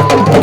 Hare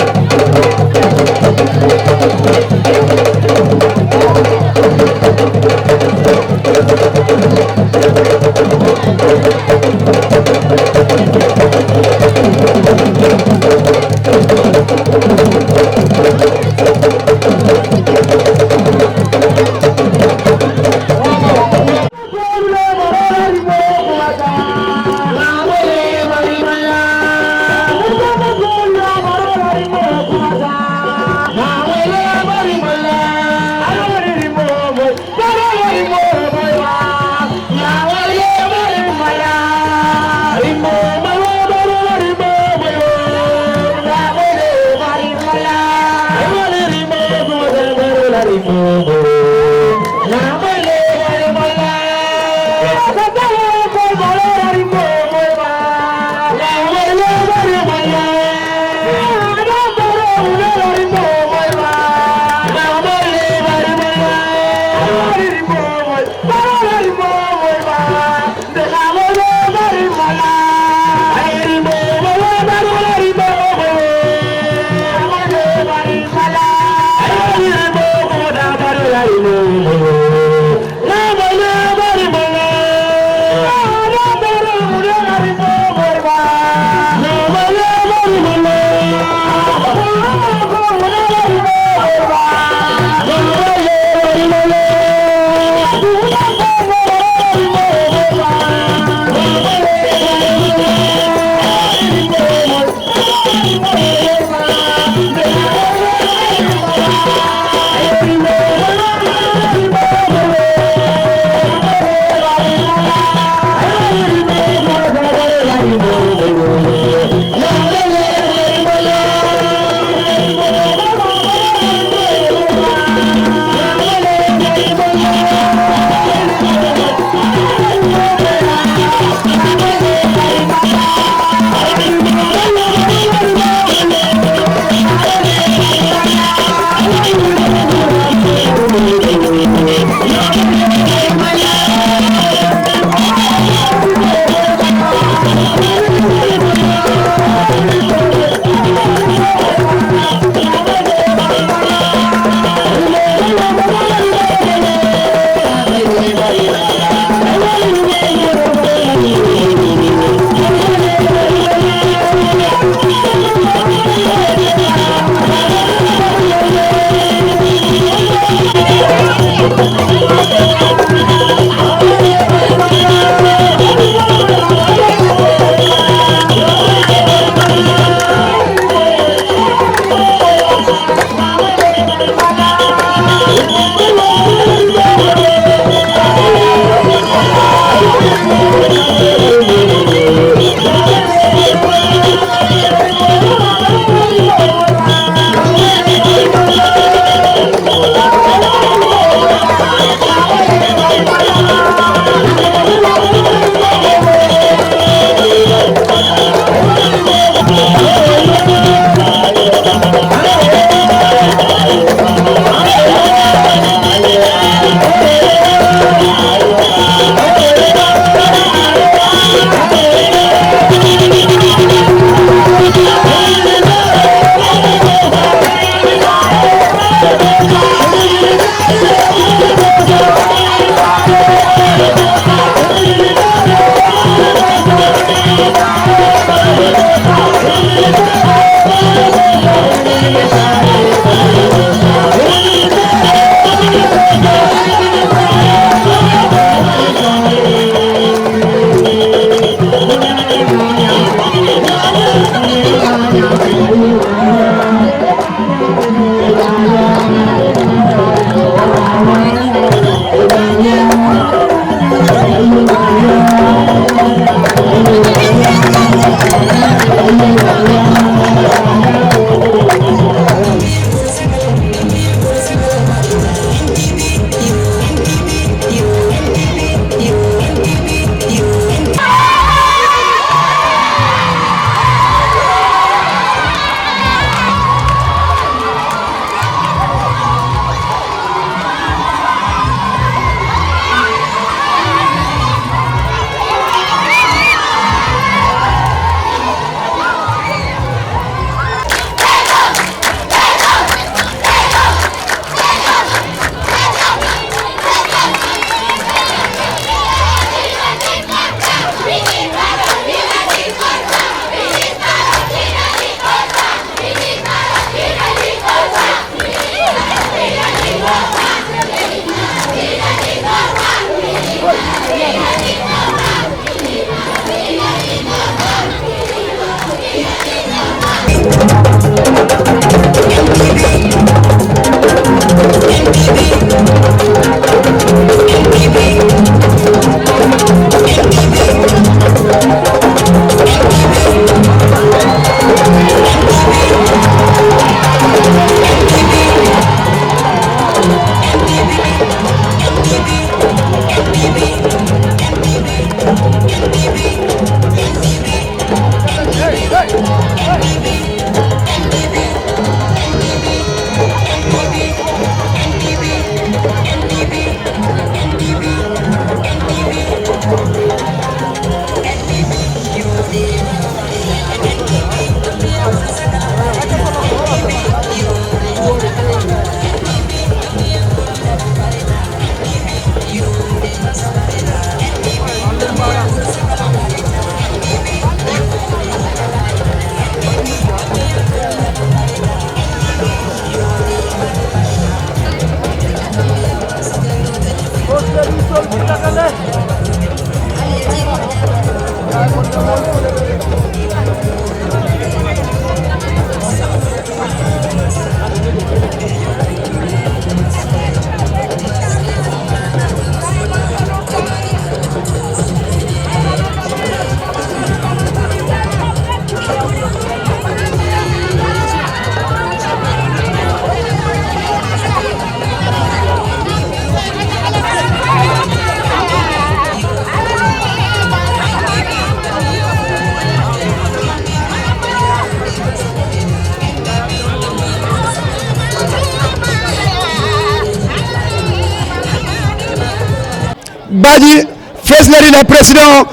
Baji First Lady la Président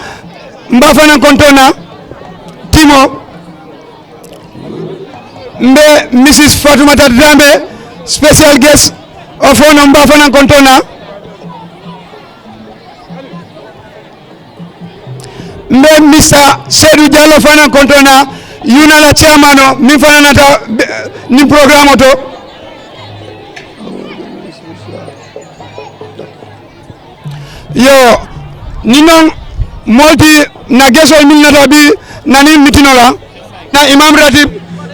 Mbafana Kontona Timo Mbe Mrs. Fatoumata Drambe Special Guest of Honor Mbafana Kontona Mbe Mr. Seydou Diallo Fana Kontona Yuna la chairman mi fana nata ni programme to yo ni non molti na gesol min nata bi nani mitinola na imam ratib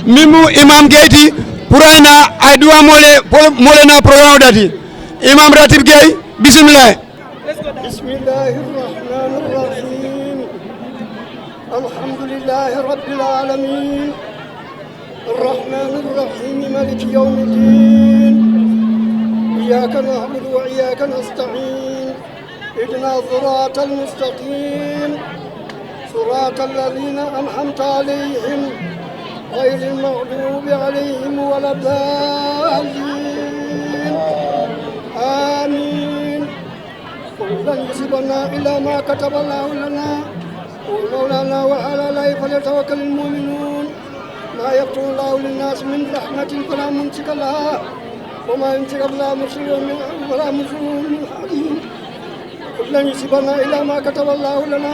mimu imam geyti pour ayna ay duwa mole na programme dati imam ratib gey bismillah bismillahirrahmanirrahim alhamdulillahi rabbil alamin arrahmanirrahim maliki yawmiddin iyyaka na'budu wa iyyaka nasta'in اهدنا الصراط المستقيم صراط الذين أنعمت عليهم غير المغضوب عليهم ولا الضالين آمين قل لن يصيبنا إلا ما كتب الله لنا ومولانا وعلى الله فليتوكل المؤمنون ما يفتح الله للناس من رحمة فلا ممسك لها وما يمسك الله ولا مرسل من حكيم لن يصيبنا إلا ما كتب الله لنا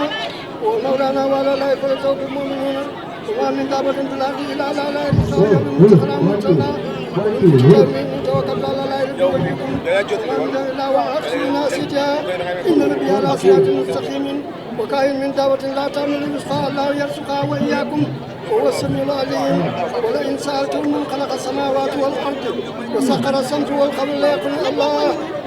ومولانا وعلى الله فليتوكل المؤمنون وما من دابة في الأرض إلا على الله يرزقها ويرزقنا مرسلنا توكل على الله يرزقكم إلا وأكثر الناس جاء إن ربي على صراط مستقيم وكائن من دابة لا تعمل رزقها الله يرزقها وإياكم وهو السميع العليم ولئن سألتم من خلق السماوات والأرض وسخر الشمس والقمر ليقولن الله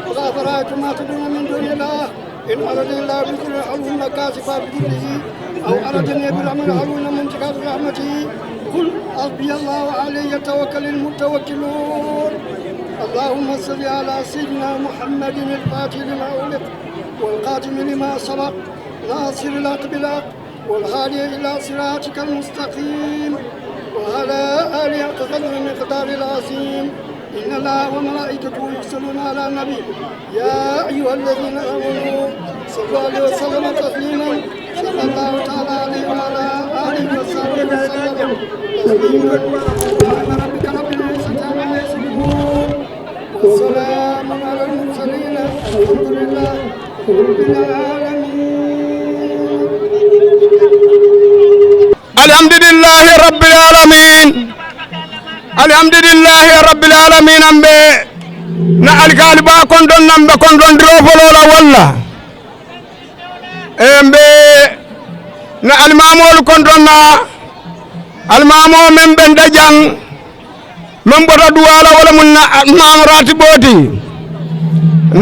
قل أفرأيتم ما تدعون من دون الله إن أردني الله بكل حلهن كاشفا بذله أو أردني برحمة حلهن منتقى برحمته قل حسبي الله عليه يتوكل المتوكلون اللهم صل على سيدنا محمد الفاتح لما أغلق والقاتم لما سبق ناصر الحق بالحق والهادي إلى صراطك المستقيم وعلى آله حق قدر المقدار العظيم إن الله وملائكته يصلون على النبي يا أيها الذين آمنوا صلوا عليه وسلم تسليما صلى الله تعالى عليه وعلى آله وصحبه وسلم تسليما سبحان ربك رب العزة عما يصفون وسلام على المرسلين الحمد لله رب العالمين الحمد لله رب العالمين alhamdulillahi rabbil alamin ambe na alkali ba kondon nambe kondon dirofolola walla embe na almamol kondon na almamo men ben dajang men bota duwala wala mun na mamrati boti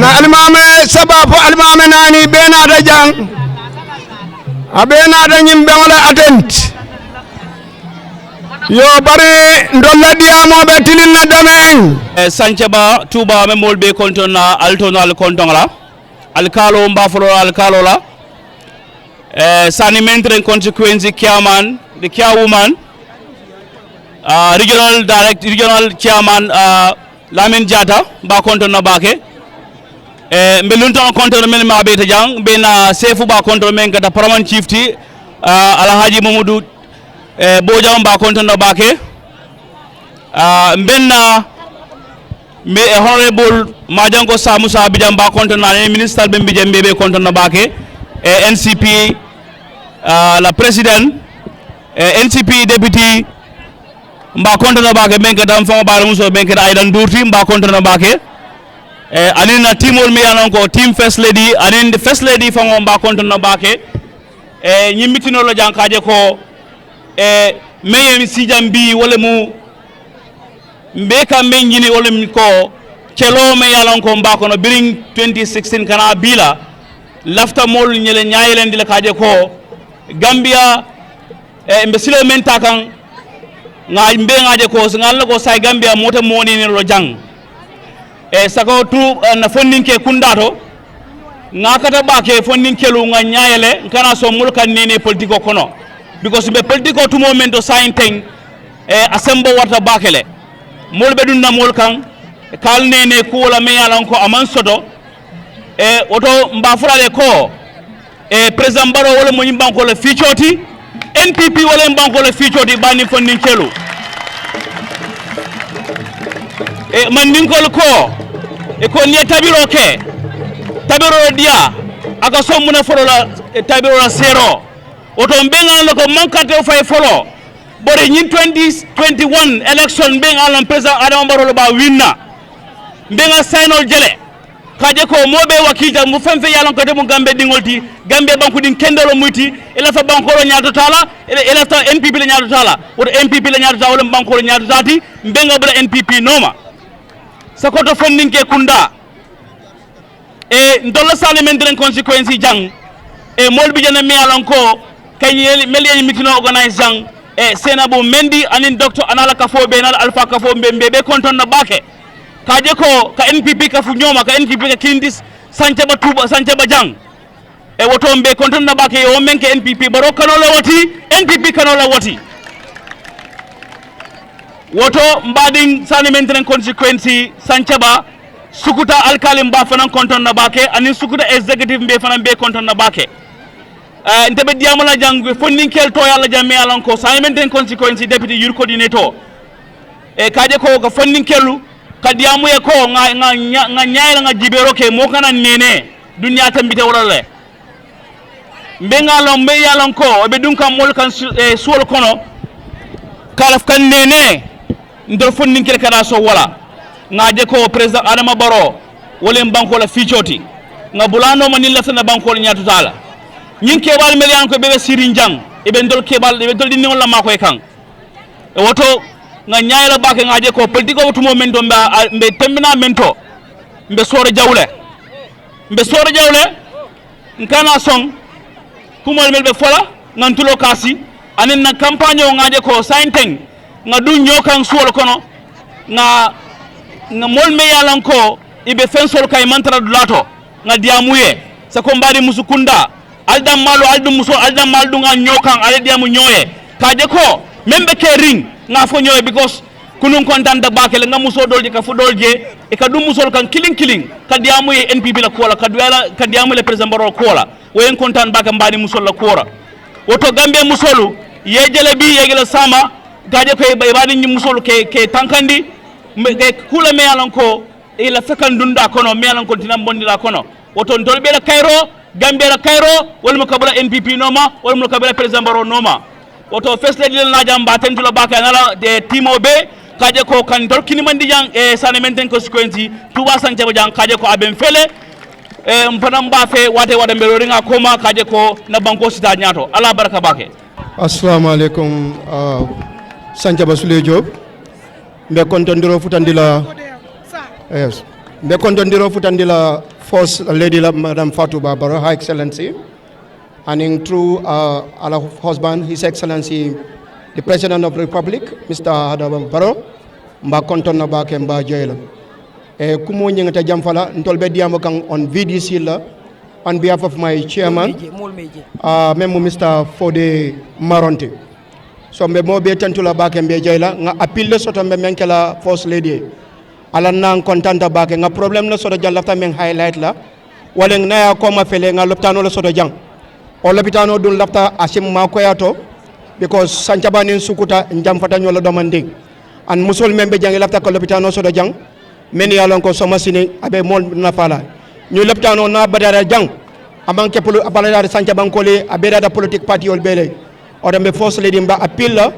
na almame sababu almame nani bena dajang abena danyim be wala atent yo bari ndolla diamoɓe tilinna domain sancaba touba me molɓe kontona altono al kontonla alkalo mbafolo alkalo la sani mentren consequence chairman the chairwoman regional chairman Lamin Diatta mba kontona bake mbe luntono kontona men maɓe ta jang ɓe na sefu ba kontona men kata paraman chiefti alhaji Mamadou Bojam ba kontona bake mbenna me honorable Majango Samusa Abidjan ba kontona minister be mbijam be kontona bake NCP la president NCP deputy mba kontona bake benke dam fama bara muso benke aidan durti mba kontona bake anina timol mi yanon ko team first lady anin first lady fama mba kontona bake nyimitino lo jankaje ko meye sijam bi wala mu mbeka menjini wala ko kelo me yalon ko mbako no biring 2016 kana bila lafta mol nyele nyaayelen dila kaje ko Gambia mbe silo men takan nga mbe ngaje ko ngalla ko say Gambia mota moni ni ro jang sako tu na fonninke kundato nga kata bake fonninkelu nga nyaayele kana so mulkan nene politiko kono because be politiko to momento sign thing asembo warta bakele molbe dun na mol kan kal nene ko wala me yalan ko aman soto e woto mbafulale ko e président Barrow wala mo yimbanko le fichoti NPP wala yimbanko le fichoti bani fondin kelu e mandinkol ko e ko ni tabiro ke tabiro dia aka somuna folo la tabiro la zero woto mbenga lako mankate fay folo bore nyin 2021 election benga lon président Adama Barrow ba winna mbenga sainol jele kaje ko mobe wakija mu femfe yalon ko demu gambe dingolti gambe banku din kendolo muyti ila fa bankoro nyaato tala ila ta NPP le nyaato tala woto NPP le nyaato tala bankoro nyaato tati mbenga bula NPP noma sakoto fondinke kunda e ndolla sale men den consequence jang e molbi jana mi yalon ko kay meli mitino organize jang e Senabo Mendy anin docteur Anala Kafo benal Alpha Kafo be konton na bake kaje ko ka NPP ka fu nyoma ka NPP ka kindis Santhiaba Touba Santhiaba jang e woto be konton na bake o men ke NPP baro kanola wati NPP kanola wati woto mbading sani maintain consequence Santhiaba sukuta alkali mba fanan konton na bake anin sukuta executive mbe fanan be konton na bake ntebe diamala jang funding kel to yalla jamme alan ko sani maintain consequence deputy youth coordinator e kaje ko ga funding kelu kadiamu e ko nga nyaayla nga jibero ke mo kana nene dunya tambite wala mbenga lo mbe yalan ko be dun kam mol kan suwol kono kalaf kan nene ndol funding kel kana so wala ngaje ko president Adama Barrow wala banko la fichoti nga bulano manil la sana banko la nyatu tala nyin kebal melian ko bebe sirin jang e be ndol kebal be ndol dinni wala mako e kan e woto nga nyaayla bake ngaje ko politiko wotu momento mbe tembina mento mbe sore jawle nkana song kumol melbe fola nan tulo kasi anen na campagne o ngaje ko sainteng nga du nyokan suwol kono nga mol me yalan ko ibe fensol kay mantra dulato nga diamuye sa ko mbadi musukunda aldam malu aldum muso aldam maldu nga nyokan ale diamu nyoye kaje ko membe ke ring nga fo nyoye because kunun kontanta bakele nga muso dolje ka fu dolje e ka dum musol kan killing ka diamuye NPP la kola ka diamu le president Barrow kola woyen kontan baka mbadi musol la kora woto gambe musolu yejele bi yegele sama kaje ko e badi nyi musol ke tankandi kula me yalan ko ila fekan dunda kono me yalan ko tinam bondira kono woto ndolbe la Cairo Gambia la Cairo wala mukabala NPP noma wala mukabala president Barrow noma woto first lady la jamba tentula baka nala de timo be kaje ko kan dor kini mandi jang e sane maintain consequence Touba Santhiaba jang kaje ko aben fele e mpanam ba fe wade mbelo ringa koma kaje ko na banko sita nyato ala baraka bake. Assalamu alaikum Santhiaba Souleye Diop mbe kontondiro futandila yes mbe kontondiro futandila first lady la Madam Fatou Barrow, Her Excellency, and through our husband, His Excellency, the President of the Republic, Mr. Adama Barrow, mba konton na ba ke mba joyla kumo nyingata jamfala ntolbe diamo kan on VDC la on behalf of my chairman memo Mr. Fode Maronte so mbe mo be tantula ba ke mbe joyla nga appel soto mbe menkela first lady ala nan kontanta ba ke nga problem la soto jallata men highlight la wala na ya ko ma fele nga loptano la soto jang o lopitano dun lafta asim ma ko yato because Santhiaba nin sukuta njam fata nyola domande an musol membe jangi lafta ko lopitano soto jang men yalon ko soma sini abe mol na fala ñu lopitano na badara jang amanke polu abalada Santhiaba ko le abeda da politique party ol bele o dembe force lady mba appel la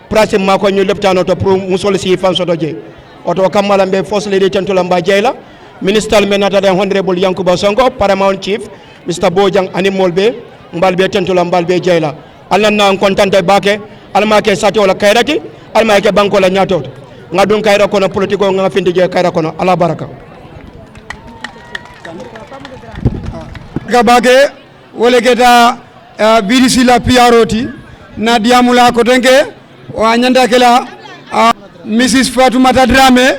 prasim ma ko ñu lopitano to pour musol si fan soto je oto kamala mbe force lady tentula mba jeyla minister menata de honorable Yankuba Sonko paramount chief Mr. Bojang animal be mbalbe tentula mbalbe jeyla alna na kontante bake alma ke sati wala kayrati alma ke banko la nyato ngadun kayra kono politiko nga findi je kayra kono ala baraka gabage wole geta BDC la PROT na diamula ko denke wa nyanda kala Mrs. Fatoumata Dramé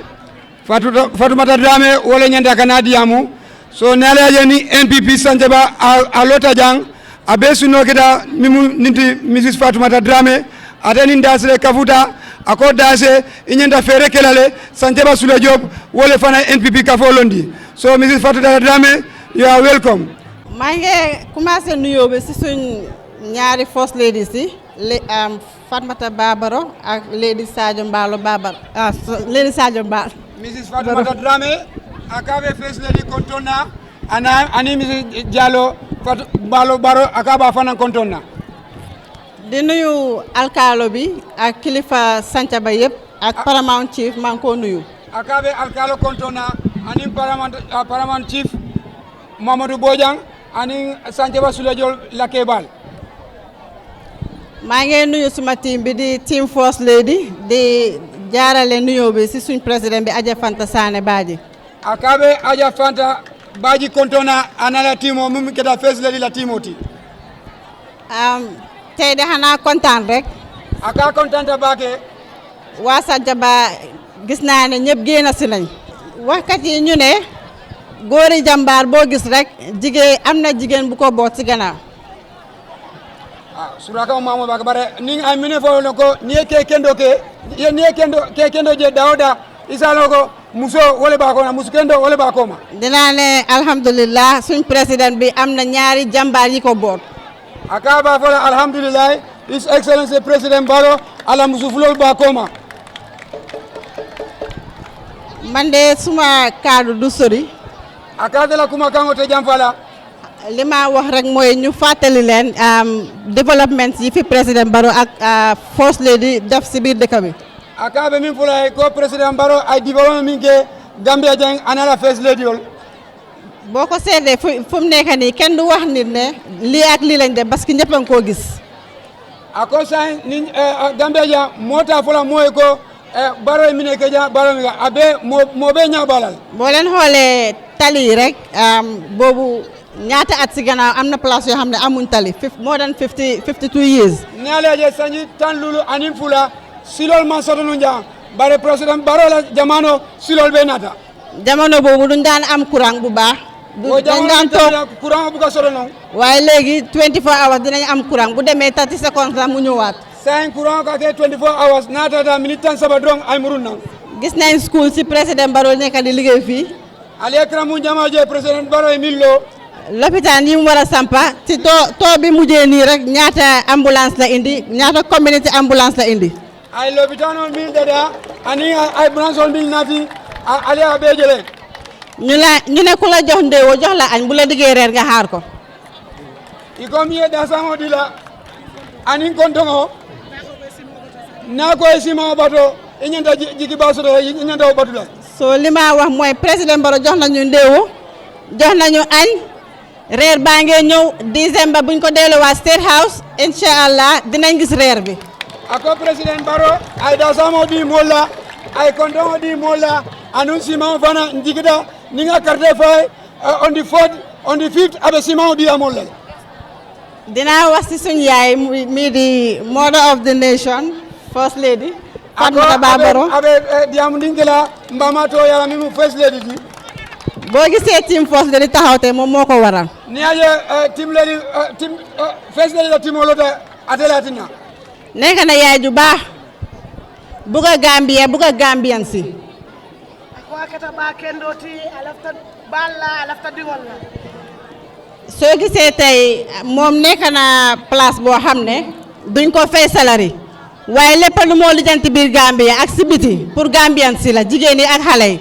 wole nyanda kana diamu so nala yani NPP Santhiaba a lota jang abesu no keda mimu ninti Mrs. Fatoumata Dramé atani ndase kafuta ako dase inyenda fere kelale Santhiaba Souleye Diop wole fana NPP kafo londi so Mrs. Fatoumata Dramé You are welcome. maa ngi commencé nuyoo bi si suñ ñaari first ladies yi Fatmata Babaro ak Lady Sadio Mbalo Babaro Lady Sadio Mbalo. Mrs. Fatmata Dramé akabe first lady kontona ani Mrs. Diallo Mbalo Baro akaba fana kontona. di nuyu alkaalo bi ak kilifa Santhiaba yëpp ak Paramount Chief maa ngi ko nuyu. akabe alkaalo kontona ani Paramount Chief Mamadou Bojang ani Santhiaba Sulejol Lakebal. maa ngi nuyu suma team bi di team first lady di jaarale nuyoo bi si suñ président bi Adja Fanta Sané Badji. akabe Adja Fanta Badji kontona anala timo mum keta first lady la timoti. tey de xanaa kontaan rek. aka kontanta baake. waa Santhiaba gis naa ne ñëpp génn si nañ. waxkat yi ñu ne góori jàmbaar boo gis rek jigéen am na jigéen bu ko boot si gannaaw. suraka mamo baka bare ni ay mine fo ko ni ke kendo je dawda isalo ko muso wala ba ko na muso kendo wala ba ko ma. dinaa ne alhamdulillah suñ président bi am na ñaari jàmbaar yi ko boot. akaba fola alhamdulillah his excellency president Barrow ala musufulol ba koma. man de suma kaddu du sori. akadela kuma kango te jamfala. li ma wax rek mooy ñu fàttali leen développement yi fi président Barrow ak first lady def si biir dëkk bi. akabe min fula ko président Barrow ay développement min ke Gambia jang anala first lady yol. boo ko seetlee fu mu nekk nii kenn du wax nit ne lii ak lii lañ def parce que ñëpp a ngi koo gis. ako san ni Gambia ja mota fula moy ko Barrow mi ne ke ja Barrow mi ga abe mo be ñaa balal. boo leen xoolee tali rek boobu ñaata at si gannaaw am na place yoo xam ne amuñ tali more than 52 years. ne ala je sanji tan lulu anin fula silol man sotonu njang bare président Barrow la jamano silol be nata. jamono boobu duñ daan am courant bu baax. dañ daan toog courant bu ko solo non waaye léegi 24 hours dinañ am courant bu demee 30 secondes la mu ñëwaat. 5 courant ka ke 24 hours naata da minute tan saba drong ay murun nang. gis nañ school si président Barrow nekk di liggéey fii. ali ekram mu jama je président Barrow e millo. lopitaan yi mu war a sampa ci too bi mujjee nii rek ñaata ambulance la indi ñaata community ambulance la indi. ay lopitaan on mil dada ani ay branche on mil naati ali a be jele. ñu ne ku la jox ndeewo jox la añ bu la diggee reer nga xaar ko. i comme ye dasango di la anin kontongo na koy sima bato i ñanta jigi ba soto i ñanta batu la. so li ma wax mooy président Barrow jox nañu ndeewo jox nañu añ reer baa ngee ñëw décembre buñ ko delluwaat State House incha allah dinañ gis reer bi. ako président Barrow ay dasango di molla ay kontongo di molla anun sima fana njigida ni nga carte fay on the 5th abe sima di amol la. dinaa wax si suñu yaay mi di mother of the nation first lady Fatmata Babaro abe diam dingela mbama to yalla mi mu first lady di boo gisee team first lady taxaw te moom moo ko waral. ni aje team lady team first lady la team lota atelatina nekk na yaay ju baax bugg a Gambia bugg a Gambian si. soo gisee tey moom nekk na place boo xam ne duñ ko fay salari waaye lépp lu moo lijjanti biir Gambia ak si biti pour Gambian si la jigéen yi ak xale yi.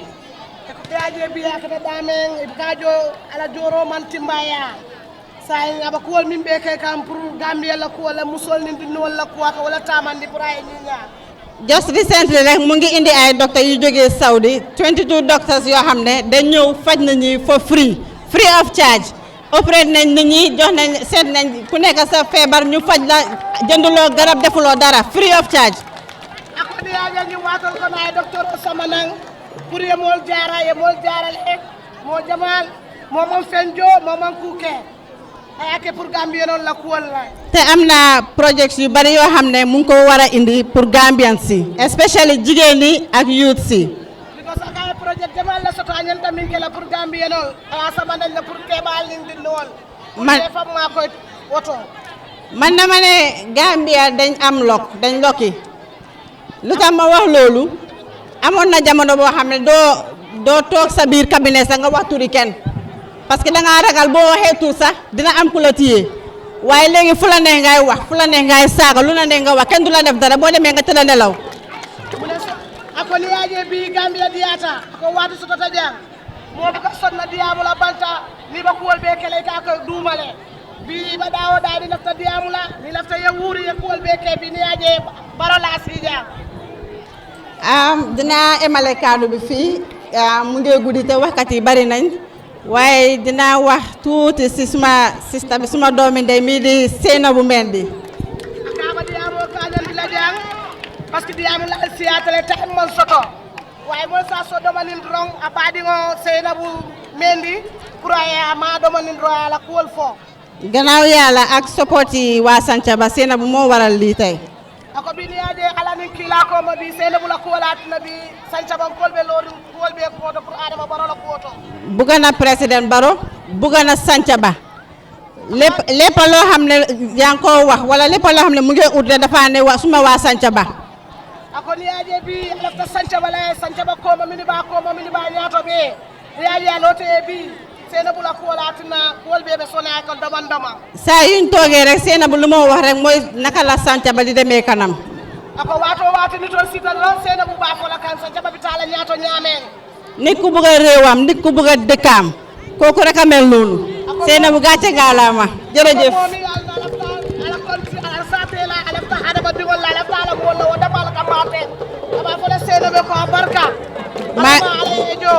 sai aba kuwol min be kay kam pour Gambia la ko wala musol ni dinno wala ko wala tamandi pour ay ñiña. just recently rek mu ngi indi ay docteur yu jógee Saudi 22 doctors yoo xam ne dañ ñëw faj nañu for free of charge opéré nañ nit ñi jox nañ seet nañ ku nekk sa feebar ñu faj la jënduloo garab defuloo dara free of charge. ako di ya ñu watal ko ay docteur Samanang pour yemol jaaral ek mo jamal mo fenjo mo kuke ayake pour Gambia non la ko wala. te am na projets yu bari yoo xam ne mu ngi ko war a indi pour Gambian si especially jigéen ñi ak youth si. because ay projet demal la soto ñen tamit ke la pour Gambia non ay sama dañ la pour kebal ni din wol man fa ma ko woto man dama ne Gambia dañ am dañ lokki lu tax ma wax loolu amoon na jamono boo xam ne doo toog sa biir cabinet sa nga wax turi kenn parce que da ngaa ragal boo waxee tur sax dina am ku la téye waaye léegi fu la neex ngay wax fu la neex ngay saaga lu la neex nga wax kenn du la def dara boo demee nga tëdd nelaw. ako ni aje bi Gambia diata ako watu sotota jang mo buka sonna diamu la banta ni ba kuwol be kele ka ko dumale bi ba dawo daadi lafta diamu la ni lafta ya wuri ya kuwol be ke bi ni aje baro la sija dina emale kaddu bi fii mu ngi guddi te waxkat yi bari nañ waaye dina wax tuuti si suma sista bi suma doomi ndey mii di Sainabou Mendy akaba diamu ka ñandi la jang parce que diamu la siatale ta mon soto waaye mo sa so domanin rong abadi ngo Sainabou Mendy pour ay ma domanin ro ala kuwol fo gannaaw yàlla ak support yi waa Santhiaba Sainabou moo waral lii tey ako bi ni aje ala ni kila ko ma bi Sainabou la kuwolaat na bi Santhiaba kolbe lori kuwol be ko to pour adama baro la ko to bugga na président Barrow bugga na Santhiaba lépp loo xam ne yaa ngi koo wax wala lépp loo xam ne mu ngi ut dafa ne suma waa Santhiaba ako ni aje bi alafta Santhiaba la Santhiaba ko ma mini ba nyaato be yaji alote bi Sainabou la kuwolaat na kuwol be be sona ko dama saa yuñ toogee rek Sainabou lu moo wax rek mooy naka la Santhiaba di demee kanam ako wato ni to sital ron Sainabou ba fo la kan Santhiaba bi tala nyaato nyaameen nit ku bëgg a réewam nit ku bëgg a dëkkaam kooku rek a mel noonu Sainabou gàcce gaalaama jërëjëf momi ala kon ci ala satela ala ta adama digol la ala ta mo la wada bal ka mate aba fo la Sainabou ko barka ala ala ejo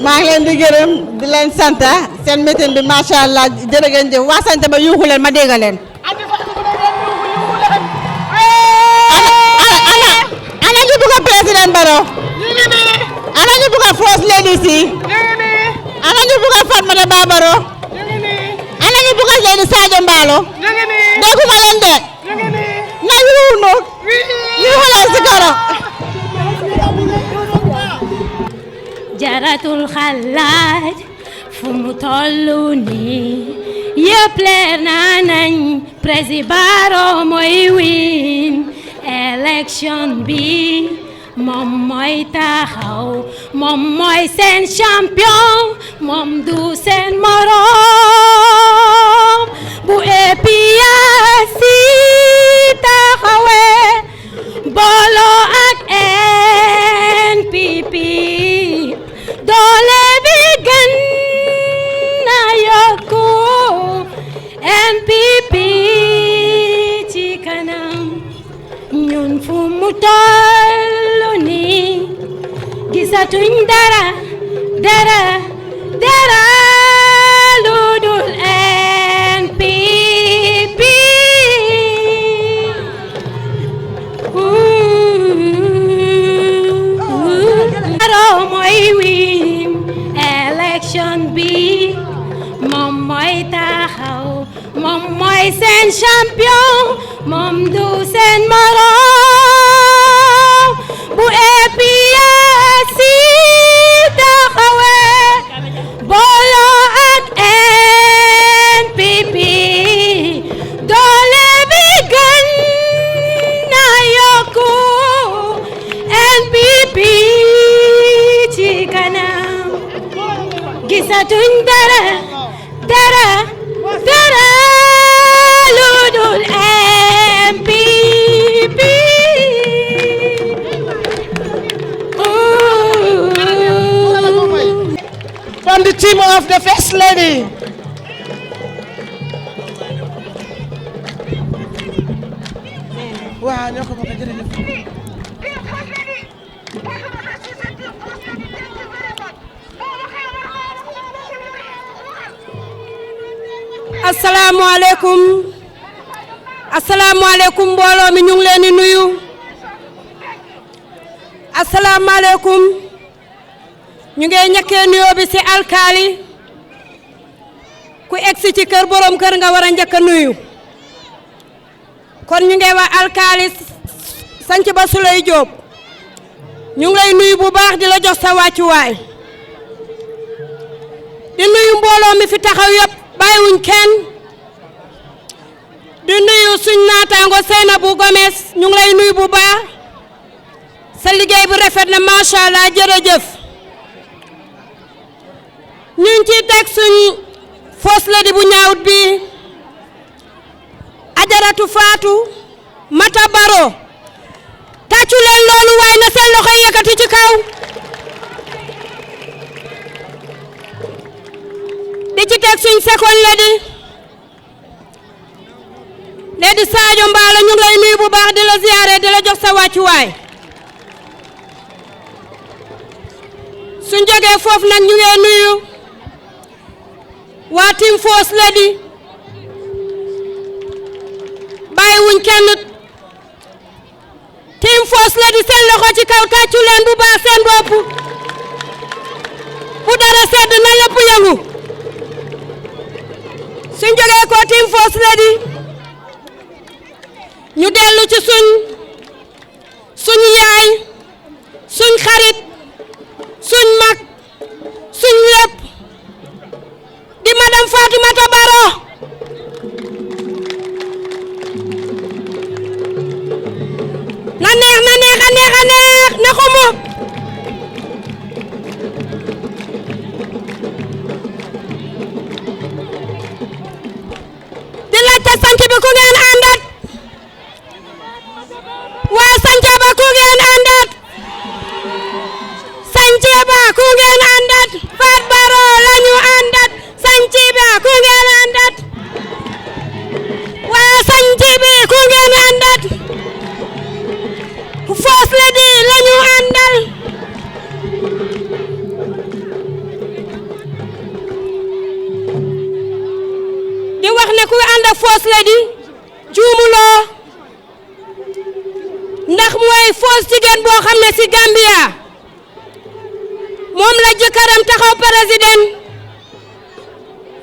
maa ngi leen di gërëm di leen sant seen meeting bi macha allah jërë ngeen jëf waa Santhiaba yuuxu leen ma dégg leen. ana ñu bugg a président Barrow. ana ñu bugg a first lady si. ana ñu bugg a Fatoumatta Bah Barrow. ana ñu bugg a lady Sadio Mballo. dégguma leen de. na yuuxu nu yuuxu leen si karo. jaratul xalaat fu mu tollu nii yëpp leer na nañ président Barrow mooy win élection bi moom mooy taxaw moom mooy seen champion moom du seen morom bu APRC taxawee booloo ak NPP doole bi gën na yokku NPP ci kanam ñun fu mu tollu nii gisatuñ dara lu dul NPP Barrow mooy win élection bi moom mooy taxaw moom mooy seen champion moom du seen morom bu APRC taxawee booloo ak NPP doole bi gën na yokku NPP ci kanam gisatuñ dara lu dul NPP from the team of the first lady waaw ñoo ko bokk jërëjëf asalaamaaleykum mbooloo mi ñu ngi leen di nuyu asalaamaaleykum ñu ngi ñàkkee nuyoo bi ci alkaali ku egsi ci kër borom kër nga war a njëkk a nuyu kon ñu ngi wax alkaali Santhiaba Souleye Diop ñu ngi lay nuyu bu baax di la jox sa wàccuwaay di nuyu mbooloo mi fi taxaw yëpp bàyyiwuñ kenn di nuyu suñ naataango Sainabou Gomez ñu ngi lay nuyu bu baax sa liggéey bu rafet rafet na macha allah jërëjëf ñu ngi ciy teg suñ first lady bu ñaawut bi Ajaratu Fatou Mata Baro tàccu leen loolu waaye na seen loxo yëkkati ci kaw di ci teg suñ second lady Lady Sadio Mbaalo ñu ngi lay nuyu bu baax di la ziyaare di la jox sa wàccuwaay suñ jógee foofu nag ñu ngi nuyu waa team First Lady bàyyiwuñ kenn team First Lady seen loxo ci kaw tàccu leen bu baax seen bopp bu dara sedd na lépp yëngu suñ jógee ko team First Lady ñu dellu ci suñ yaay suñ xarit suñ mag suñ lépp di madame Fatoumata Baro na neex na neex a neex a neex na xumu di laajte sant bi ku ngeen àndat waa Santhiaba ku ngeen àndat Santhiaba ku ngeen àndat Fat Baro lañu àndat Santhiaba ku ngeen àndat waa Santhiaba ku ngeen àndat First Lady lañu àndal di wax ne ku ànd ak First Lady juumuloo ndax mooy first jigéen boo xam ne ci Gambia moom la jëkkëram taxaw président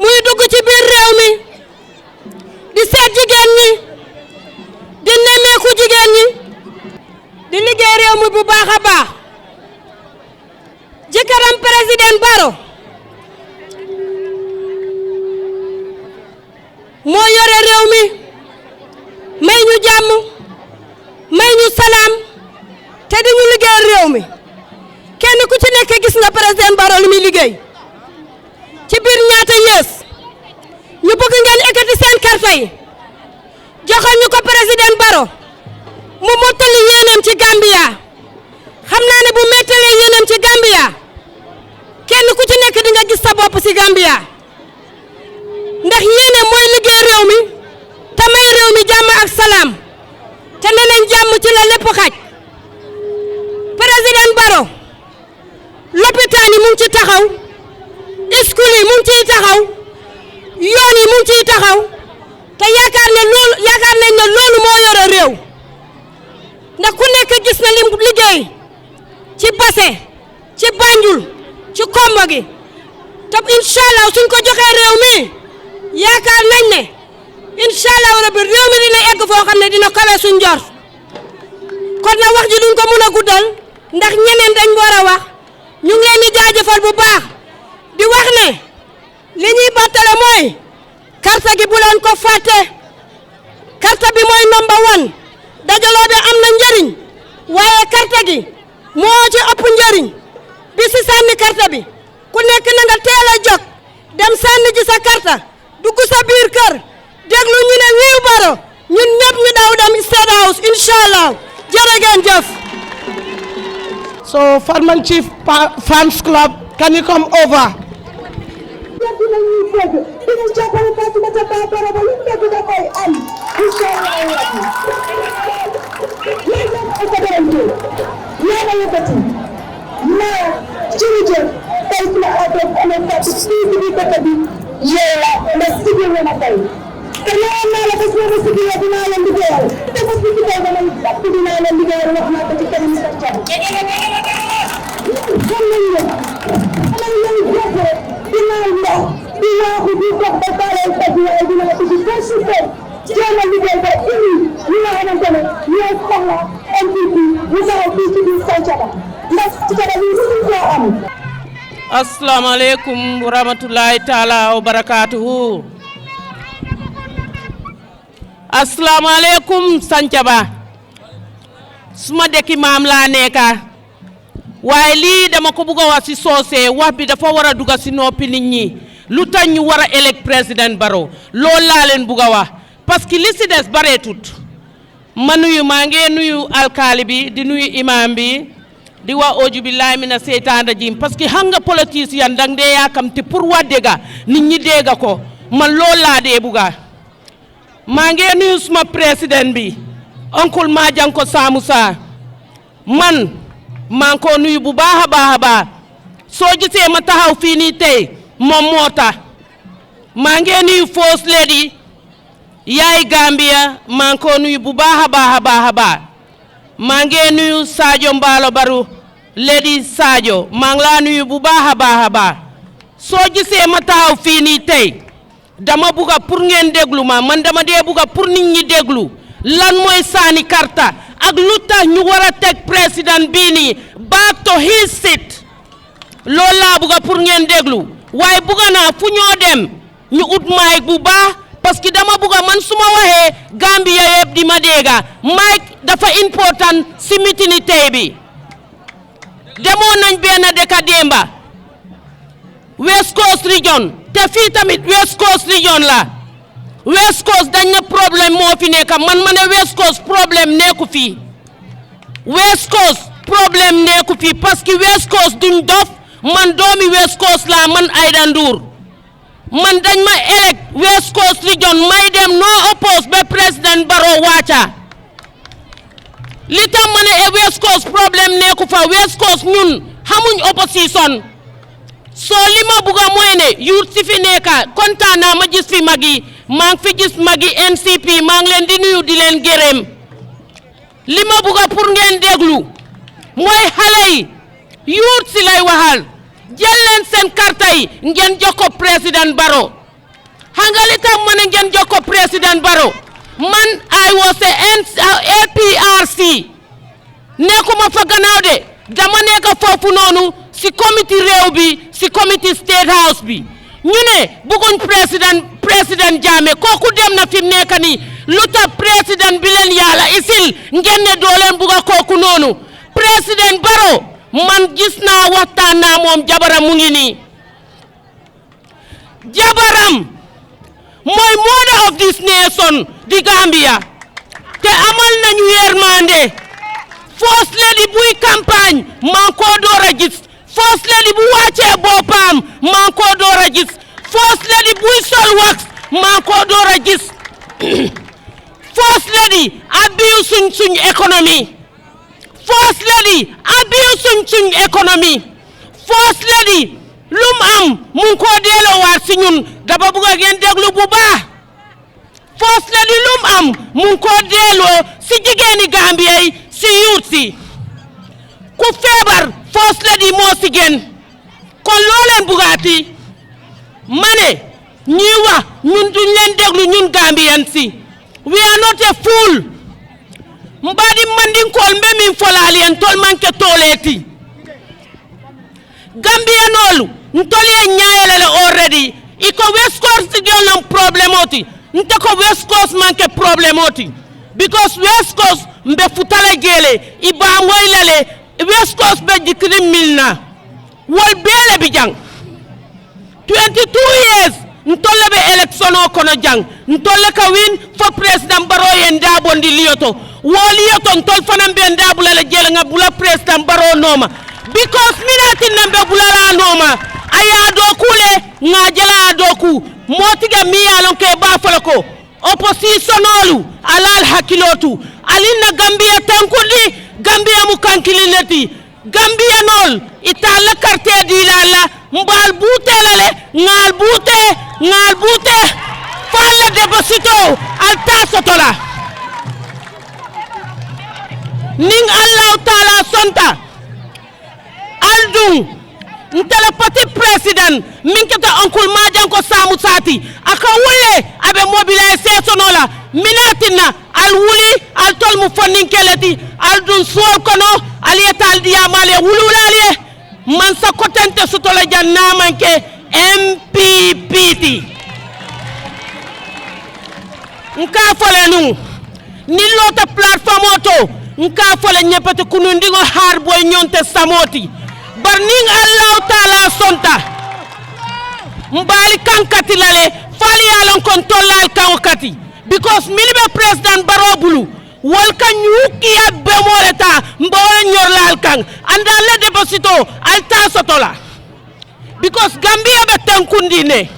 muy dugg ci biir réew mi di seet jigéen ñi di nemmeeku jigéen ñi di liggéey réew mi bu baax a baax jëkkëram président Barrow moo yore réew mi may ñu jàmm may ñu salaam te di ñu liggéey réew mi kenn ku ci nekk gis nga président Barrow lu muy liggéey ci biir ñaata yées ñu bëgg ngeen ekkati seen carte yi joxal ñu ko président Barrow mu mottali yéeneem ci Gambia xam naa ne bu mettalee yéeneem ci Gambia kenn ku ci nekk di nga gis sa bopp ci Gambia ndax yéeneem mooy liggéey réew mi te may réew mi jàmm ak salaam te ne leen jàmm ci la lépp xaj président Barrow lopitaan yi mu ngi ci taxaw school yi mu ngi ciy taxaw yoon yi mu ngi ciy taxaw te yaakaar nañ ne loolu moo yore réew ndax ku nekk gis na lim liggéey ci Basse ci Banjul ci Kombo gi te inshallah suñ ko joxee réew mi yaakaar nañ ne inshallah rabbi réew mi dina egg foo xam ne dina kawe suñ njort kon na wax ji duñ ko mën a guddal ndax ñeneen dañ war a wax ñu ngi leen di jaajëfal bu baax di wax ne li ñuy battale mooy carte gi bu leen ko fàtte carte bi mooy number 1 dajaloo bi am na njëriñ waaye carte gi moo ci ëpp njëriñ bi si sànni carte bi ku nekk na nga teel a jóg dem sànni ji sa carte dugg sa biir kër déglu ñu ne wiiw Barrow ñun ñëpp ñu daw dem State House inshallah jërë ngeen jëf. So Farman Chief Fans Club, can you come over? Assalamu alaikum wa rahmatullahi ta'ala wa barakatuhu. Assalamu alaikum Santhiaba suma dëkki maam laa nekka waaye lii dama ko bëgg a wax ci soose wax bi dafa war a dugg ci noppi nit ñi lu tax ñu war a élect président Barrow loolu laa leen bëgg a wax parce que li ci des bareetut ma nuyu maa ngi nuyu alkaali bi di nuyu imam bi di wax auju billahi mina seytaan rajim parce que xam nga politicien dang dee yaakamti pour wax dëgga nit ñi dégga ko man loolu laa dee bëgga maa ngi nuyu suma président bi oncle Madianko Samusa man maa ngi ko nuyu bu baax a baax soo gisee ma taxaw fii nii tey moom moo tax maa ngi nuyu First Lady yaay Gambia maa ngi ko nuyu bu baax a baax maa ngi nuyu Sadio Mballo Barrow Lady Sadio maa ngi laa nuyu bu baax a baax soo gisee ma taxaw fii nii tey dama bugga pour ngeen déglu ma man dama dee bugga pour nit ñi déglu lan mooy saani karta ak lu tax ñu war a teg président bii nii back to his seat loolu laa bugga pour ngeen déglu waaye bugga naa fu ñoo dem ñu ut mic bu baax parce que dama bugga man su ma waxee Gambia yëpp di ma dégga mic dafa important si mitini tey bi demoon nañ benn dëkk démba West Coast Region te fii tamit West Coast Region la West Coast dañ na problème moo fi nekk man ma ne West Coast problème nekku fii West Coast problème nekku fii parce que West Coast duñ dof man doomi West Coast la man Aida Ndour man dañ ma elect West Coast Region may dem no oppose ba président Barrow wàcca li tax ma ne West Coast problème nekku fa West Coast ñun xamuñ opposition soo li ma bugga mooy ne youth si fi nekka kontaan naa ma gis fi mag yi maa ngi fi gis mag yi NCP maa ngi leen di nuyu di leen gërëm li ma bugga pour ngeen déglu mooy xale yi youth si lay waxal jël leen seen karta yi ngeen jox ko président Barrow xam nga li tax ma ne ngeen jox ko président Barrow man I was a APRC nekkuma fa gannaaw de dama nekk foofu noonu si comité réew bi si comité state house bi ñu ne bëgguñ président Jammeh kooku dem na fi mu nekk nii lu tax président bi leen yàlla isil ngeen ne doo leen bugg a kooku noonu président Barrow man gis naa waxtaan naa moom jabaram mu ngi nii jabaram mooy mother of this nation di Gambia te amal nañu yërmande First Lady buy campagne maa ngi koo door a gis First Lady bu wàccee boppam maa ngi koo door a gis First Lady buy sol wax maa ngi koo door a gis First Lady abuse suñ économie First Lady abuse suñ économie First Lady lum am mu ngi koo delloowaat si ñun dama bëgg ngeen déglu bu baax First Lady lum am mu ngi koo delloo si jigéeni Gambia yi si youth si ku feebar First Lady moo si gën kon loo leen bugaati ma ne ñii wax ñun duñ leen déglu ñun Gambian si we are not a fool mbadi mandinkool mbe min folaalien tol manke tooleeti Gambianolu ntol ye ñaayelele already iko West Coast Region non problème oti nte ko West Coast manke problème oti because West Coast mbe futala jele iba moylale West Coast be jikri milna wol bele bi jang 22 years ntolle be election o kono jang ntolle ka win fo president Barrow en dabondi liyoto woli yoto ntol fanam be ndabula jele nga bula president Barrow noma because minati nambe bulala noma aya do kule nga jela do ku motiga mi yalon ke ba falako oppositionolu alal hakilotu alina Gambia tankudi Gambia mu kankilileti Gambia nol itala carte di lala mbal bute lale ngal bute falla deposito alta sotola ning Allah taala sonta aldung ntele petit president minkata oncle Madianko Samusati aka wulle abe mobiliser sonola minatina al wuli al tol mu fonnin keleti al dun sol kono al yetal diamale wululaliye man sa kotente sutola janna manke MPPT nka folenu ni lota platform auto nka fole nyepete kunundingo har boy nyonte samoti barning Allah taala sonta mbali kankati lale fali alon kon tollal kankati because milibe president barobulu wal kan yuki abbe moleta mbawon nyorlal kan anda le deposito alta sotola because Gambia be tankundi ne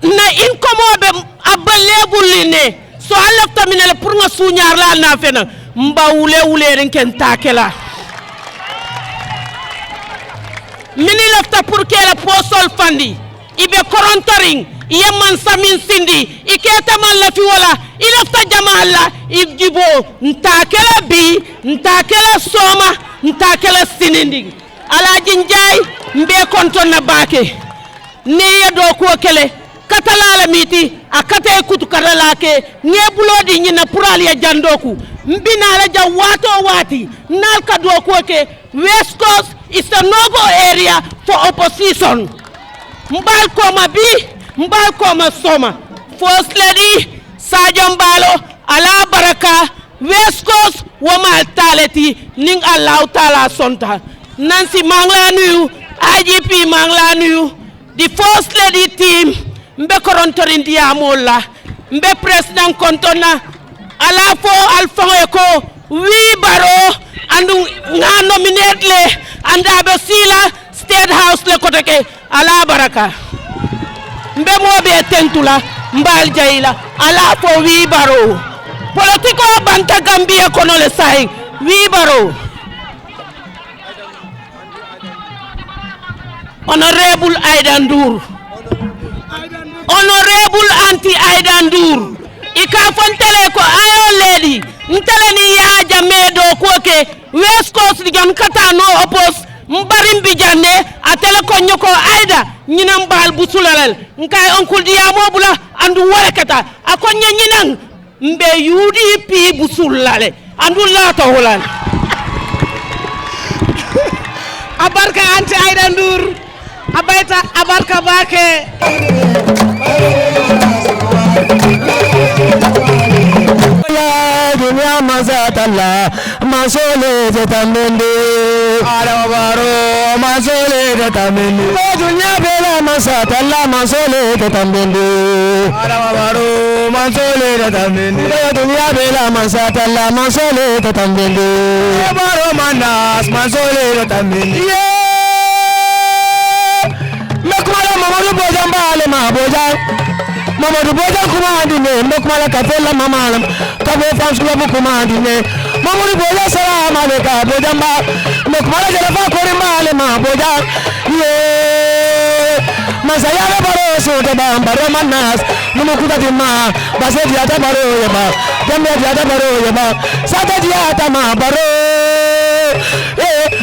na inkomo be abalebul ne so alafta minale pour nga suñar la na fena mbawule wule ren ken takela mini lafta pour que la posol fandi ibe korontoring yeman samin sindi iketa man la fi wala ilafta jamala ijibo ntakela bi ntakela soma ntakela sinindi alaji njay mbe konton na bake ne yedo ko kele katalala miti akate kutu karalake ngebulodi nyina pural ya jandoku mbina la jawato wati nal kadwo ko ke West Coast is a no-go area for opposition mbal koma bi mbal koma soma First Lady Sadio Mbalo ala baraka West Coast wama taleti ning Allah taala sonta Nancy mangla nuyu IGP mangla nuyu the First Lady team mbe korontorin diamola mbe president kontona ala fo alfa ko wi baro andu nga nominate le anda be sila State House le koteke ala baraka mbe mo be tentula mbal jayla ala fo wi baro politiko banta Gambia kono le sai wi baro Honorable Aida Ndour Honorable Anti Aida Ndour ika fontele ko ayo lady nteleni ya jamedo koke West Coast digan kata no oppose mbarim bijanne atele ko nyoko Aida nyina mbal busulalal nkay onkul diya mobula andu wala kata akonya nyinan mbe UDP busulale andu la to holal abarka Anti Aida Ndour abaita abarka bake ya dunia mazatalla masole zetamende arabaro masole zetamende dunia bela mazatalla masole zetamende arabaro masole zetamende dunia bela mazatalla masole zetamende baro manas masole zetamende mekwala Mamadou Bojang bale ma Bojang Mamadou Bojang kumandine mekwala kafela mamalam kabo fans club kumandine Mamadou Bojang salam aleka Bojang ba mekwala jarafa kore male ma Bojang ye masaya le baro so de ba baro manas numu kutati ma base diata baro ye ba jambe diata baro ye ba sata diata ma baro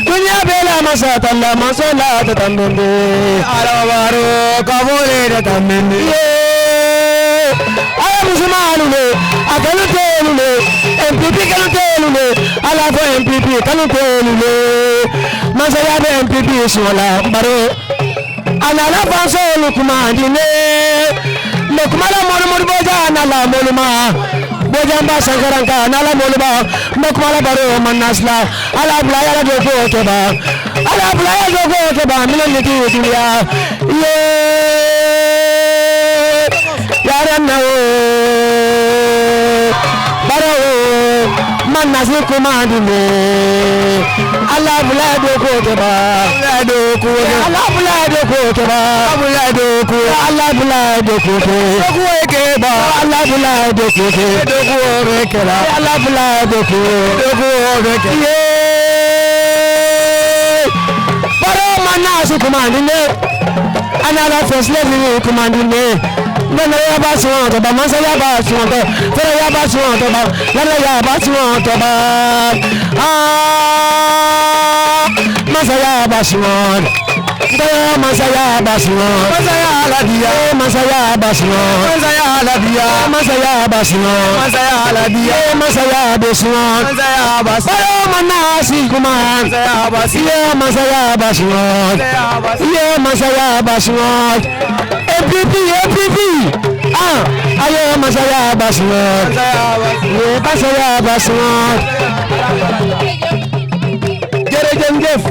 dunia bela masatalla masola tatambende arabaro kabole tatambende ay musulmanule akalutele MPP kalutele ala fo MPP kalutele masaya be MPP sola baro anala fanso lukumandine lukumala modu bojana la moluma Bojamba sankaranka nala molba mokmala baro manasla ala blaya dogo keba ala blaya dogo keba milani dunia ye yaranna baro manasli kumandine ala blaya dogo keba ala blaya dogo keba ala blaya dogo keba ala blaya dogo keba Allah bla dogo ye baro manasu kumandine anala First Lady kumandine nana ya basu to ba masa ya basu to fere ya basu to ba nana ya basu to ba masaya basman daya masaya basman masaya ladia masaya basman masaya ladia masaya basman masaya ladia masaya basman masaya basman manasi kuman masaya basman masaya basman masaya basman MPP ayo masaya basmo ye basaya basmo jërëjëf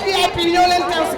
VIP ñoo leen teew si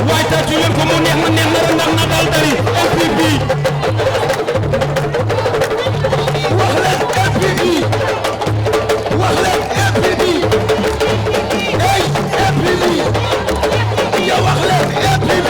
waaye tàccu leen ko mu neex na ndax na dal dari MPP wax leen MPP wax leen MPP hey MPP ya wax leen MPP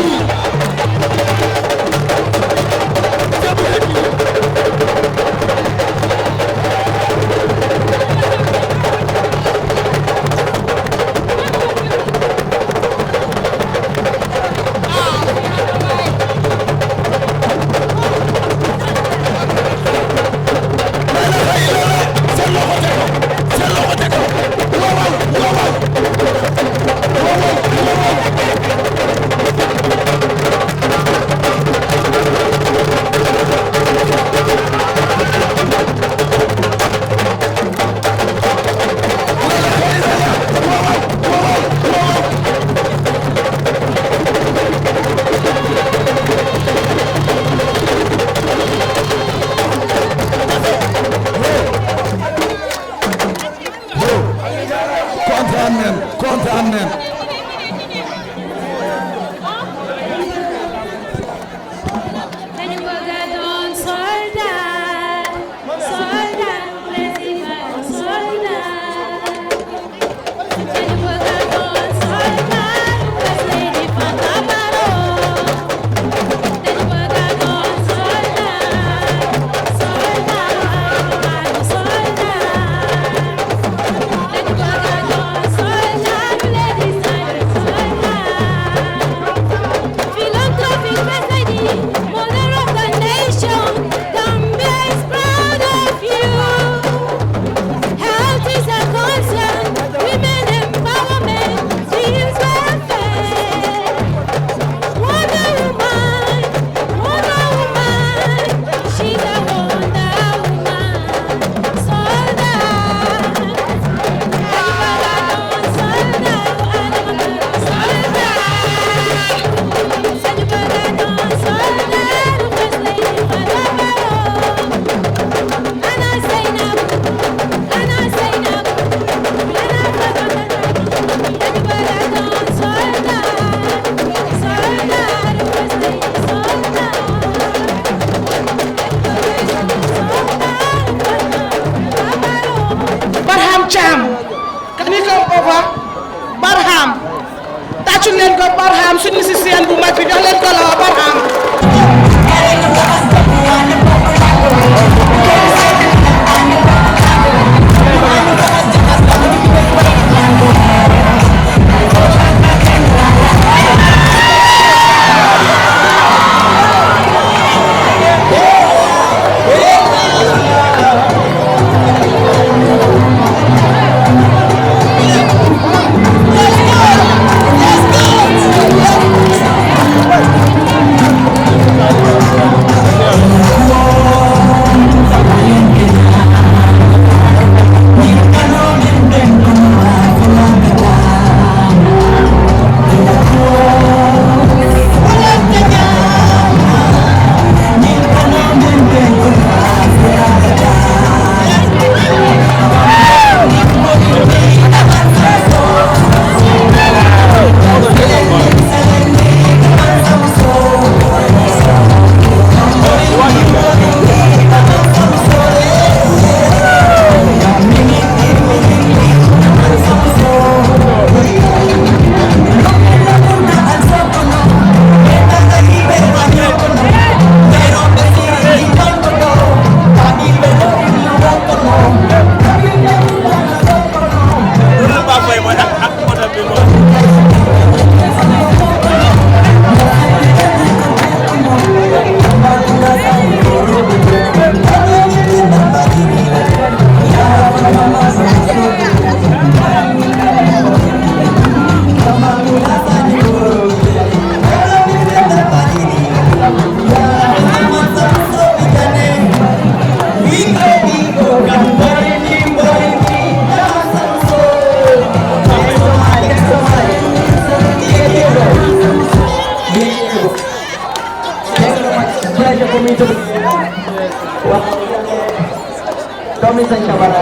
kami sa kabara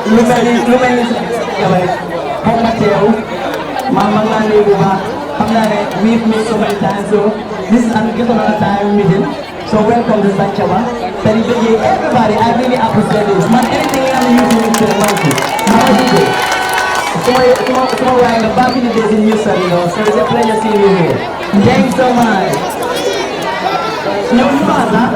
lumeli lumeli kabara hong mateo mamang nani buha we've met so many times, so this is another time meeting. So welcome to Sanchaba. Everybody, I really appreciate this. Man, anything I'm using to the monkey. How is it? So we're back in the days in Houston, you know, so it's a pleasure seeing you here. Thanks so much. No father.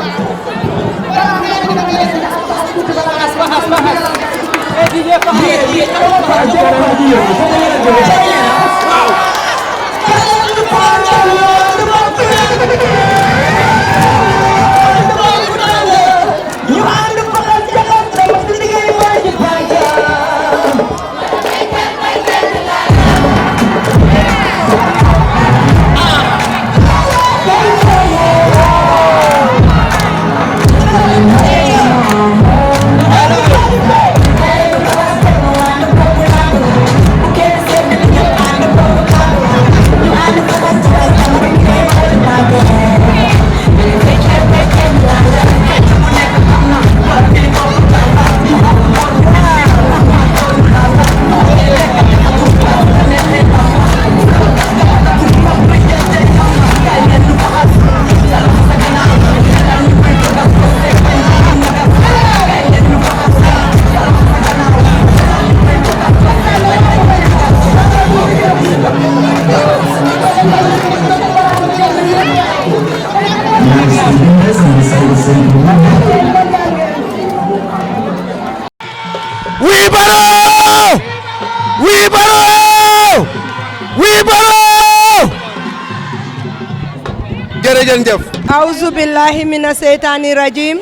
Auzu billahi minas seytaani rajim.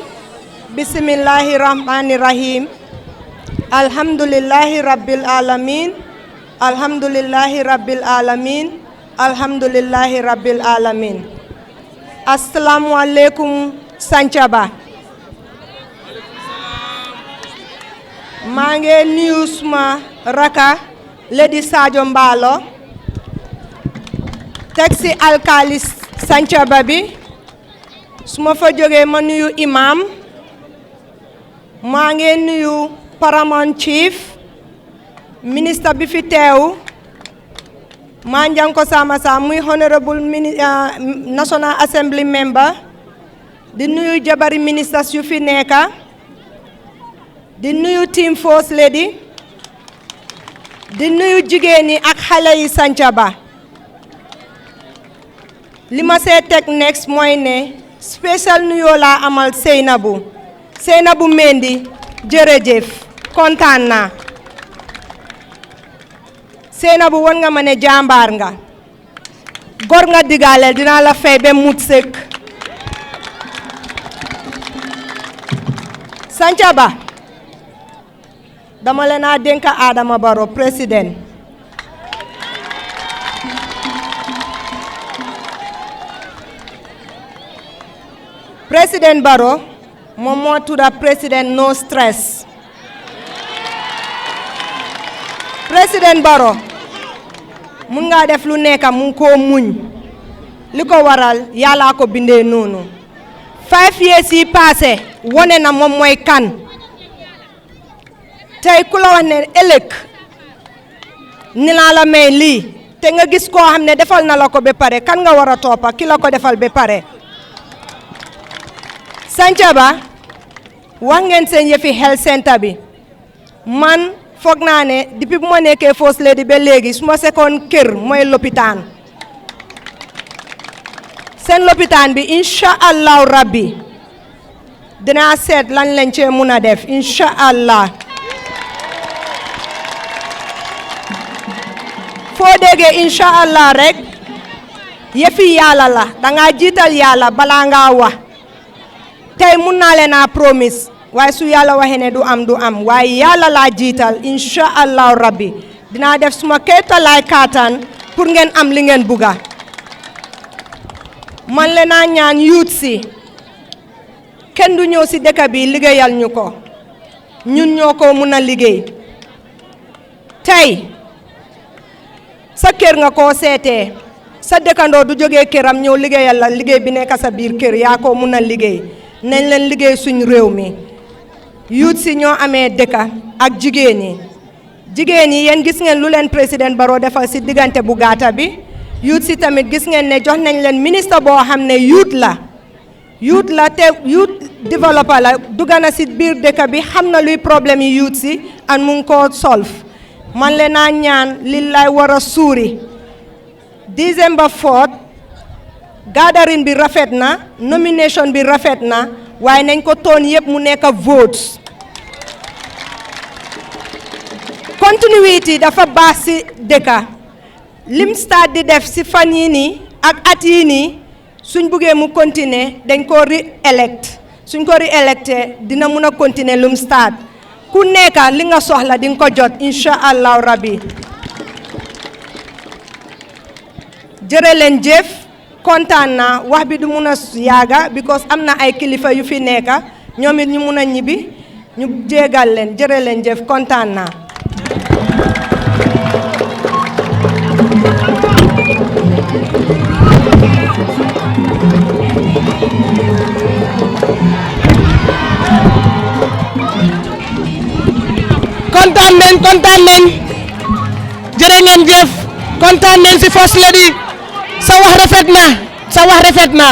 Bismillahi rahmani rahim. Alhamdulillahi rabbil alamin. Alhamdulillahi rabbil alamin. Alhamdulillahi rabbil alamin. Assalamu alaikum Sanchaba. maa ngi nuyu suma raka Lady Sadio Mballo teg si alkali Sanchaba bi su ma fa jógee ma nuyu imam maa ngi nuyu paramount chief ministre bi fi teew Manjanko Samassa muy honorable National Assembly member di nuyu jabari ministres yu fi nekka di nuyu team force lady di nuyu jigéen ñi ak xale yi Sanchaba li ma see teg next mooy ne spécial nuyoo laa amal Seynabou Mendy jërëjëf kontaan naa Seynabou won nga ma ne jàmbaar nga gor nga digaaleel dinaa la fay ba mut sëkk Sanchaba dama leen a dénk Adama Barrow président président Barrow moom moo tudda président no stress président Barrow mun nga def lu nekk mu ko muñ li ko waral yàlla ko bindee noonu 5 years yi passé wone na moom mooy kan tey ku la wax ne ëllëg ni laa la may lii te nga gis koo xam ne defal na la ko ba pare kan nga war a toppa ki la ko defal ba pare Sanchaba wax ngeen seen yëfi health center bi man foog naa ne depuis bu ma nekkee first lady ba léegi su ma sekkoon kër mooy lopitaan seen lopitaan bi incha allahu rabbi dinaa seet lan lañ cee mun a def incha allah foo déggee incha allah rek yëfi yàlla la danga jiital yàlla balaa ngaa wax tey mun naa leen a promise waaye su yàlla waxee ne du am waaye yàlla laa jiital incha allahu rabbi dinaa def suma kéemtalaay kàttan pour ngeen am li ngeen bugga man leen a ñaan yuut si kenn du ñëw si dëkk bi liggéeyal ñu ko ñun ñoo ko mun a liggéey tey sa kër nga koo seetee sa dëkkandoo du jógee këram ñëw liggéeyal la liggéey bi nekk sa biir kër yaa ko mun a liggéey nañ leen liggéey suñ réew mi yuut si ñoo amee dëkka ak jigéen yi yéen gis ngeen lu leen président Barrow defal si diggante bu gaata bi youth si tamit gis ngeen ne jox nañ leen ministre boo xam ne youth la te youth développeur la dugga na si biir dëkk bi xam na luy problème yi youth si and mu ngi koo solve man leen naa ñaan li lay war a suuri December 4 gathering bi rafet na nomination bi rafet na waaye nañ ko toon yëpp mu nekk votes continuity dafa baax si dëkka lim start di def si fan yi nii ak at yi nii suñ buggee mu continuer dañ ko re-elect suñ ko re-electé dina mun a continuer lum start ku nekk li nga soxla di nga ko jot insha allahu rabbi jërë leen jëf kontaan naa wax bi du mun a yaaga because am na ay kilifa yu fi nekk ñoom it ñu mun a ñibbi ñu jéegal leen jërë leen jëf kontaan naa kontaan nañ jërë ngeen jëf kontaan nañ si First Lady sa wax rafet na